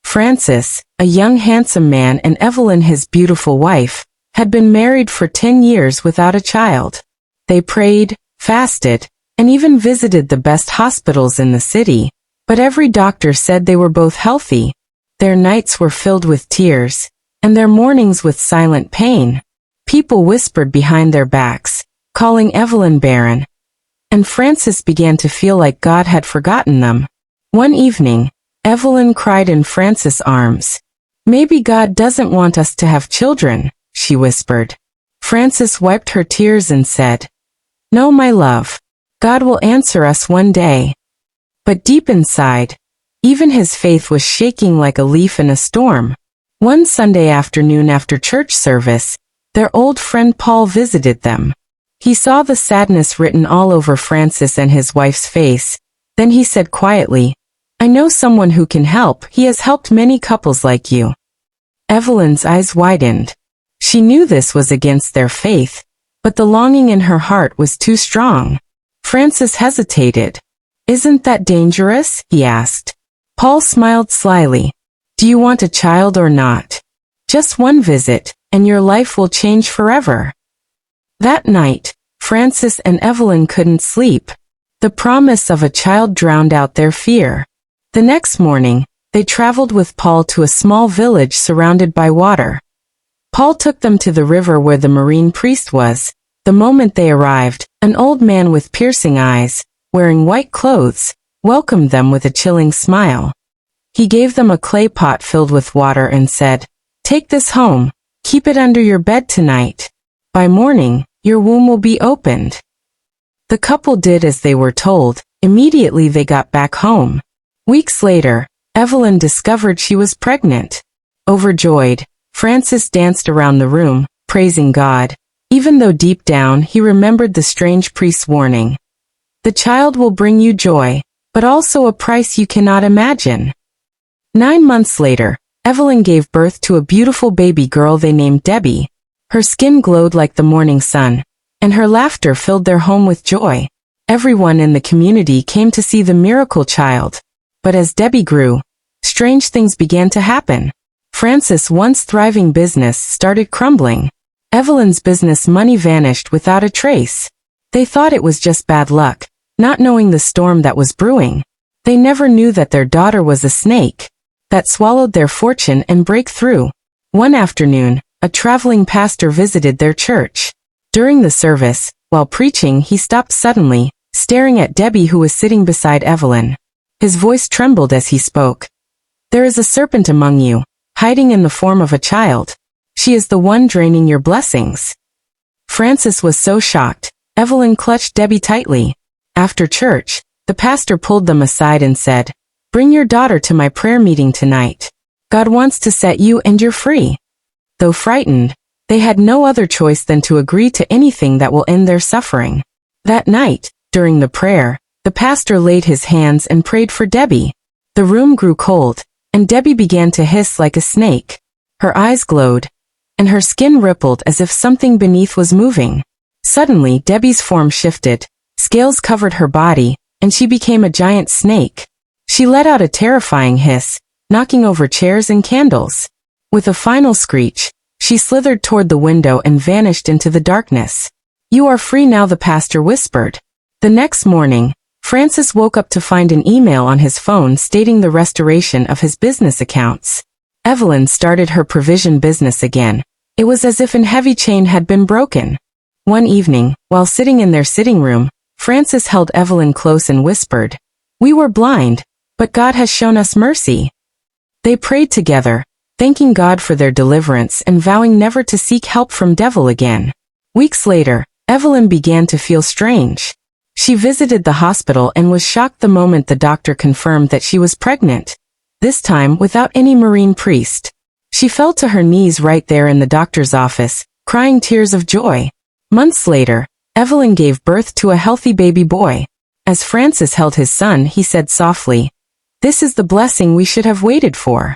Francis, a young handsome man, and Evelyn, his beautiful wife, had been married for 10 years without a child. They prayed, fasted, and even visited the best hospitals in the city, but every doctor said they were both healthy. Their nights were filled with tears, and their mornings with silent pain. People whispered behind their backs, calling Evelyn barren, and Francis began to feel like God had forgotten them. One evening, Evelyn cried in Francis' arms. "Maybe God doesn't want us to have children," she whispered. Francis wiped her tears and said, "No, my love. God will answer us one day." But deep inside, even his faith was shaking like a leaf in a storm. One Sunday afternoon after church service, their old friend Paul visited them. He saw the sadness written all over Francis and his wife's face. Then he said quietly, "I know someone who can help. He has helped many couples like you." Evelyn's eyes widened. She knew this was against their faith, but the longing in her heart was too strong. Francis hesitated. "Isn't that dangerous?" he asked. Paul smiled slyly. "Do you want a child or not? Just one visit, and your life will change forever." That night, Francis and Evelyn couldn't sleep. The promise of a child drowned out their fear. The next morning, they traveled with Paul to a small village surrounded by water. Paul took them to the river where the marine priest was. The moment they arrived, an old man with piercing eyes, wearing white clothes, welcomed them with a chilling smile. He gave them a clay pot filled with water and said, "Take this home. Keep it under your bed tonight. By morning, your womb will be opened." The couple did as they were told. Immediately they got back home. Weeks later, Evelyn discovered she was pregnant. Overjoyed, Francis danced around the room, praising God, even though deep down he remembered the strange priest's warning. "The child will bring you joy, but also a price you cannot imagine." 9 months later, Evelyn gave birth to a beautiful baby girl they named Debby. Her skin glowed like the morning sun, and her laughter filled their home with joy. Everyone in the community came to see the miracle child. But as Debby grew, strange things began to happen. Francis' once thriving business started crumbling. Evelyn's business money vanished without a trace. They thought it was just bad luck, not knowing the storm that was brewing. They never knew that their daughter was a snake that swallowed their fortune and breakthrough. One afternoon, a traveling pastor visited their church. During the service, while preaching, he stopped suddenly, staring at Debby, who was sitting beside Evelyn. His voice trembled as he spoke. "There is a serpent among you, hiding in the form of a child. She is the one draining your blessings." Francis was so shocked. Evelyn clutched Debby tightly. After church, the pastor pulled them aside and said, "Bring your daughter to my prayer meeting tonight. God wants to set you and you're free." Though frightened, they had no other choice than to agree to anything that will end their suffering. That night, during the prayer, the pastor laid his hands and prayed for Debby. The room grew cold, and Debby began to hiss like a snake. Her eyes glowed, and her skin rippled as if something beneath was moving. Suddenly, Debby's form shifted, scales covered her body, and she became a giant snake. She let out a terrifying hiss, knocking over chairs and candles. With a final screech, she slithered toward the window and vanished into the darkness. "You are free now," the pastor whispered. The next morning, Francis woke up to find an email on his phone stating the restoration of his business accounts. Evelyn started her provision business again. It was as if a heavy chain had been broken. One evening, while sitting in their sitting room, Francis held Evelyn close and whispered, "We were blind, but God has shown us mercy." They prayed together, thanking God for their deliverance and vowing never to seek help from devil again. Weeks later, Evelyn began to feel strange. She visited the hospital and was shocked the moment the doctor confirmed that she was pregnant, this time without any marine priest. She fell to her knees right there in the doctor's office, crying tears of joy. Months later, Evelyn gave birth to a healthy baby boy. As Francis held his son, he said softly, "This is the blessing we should have waited for."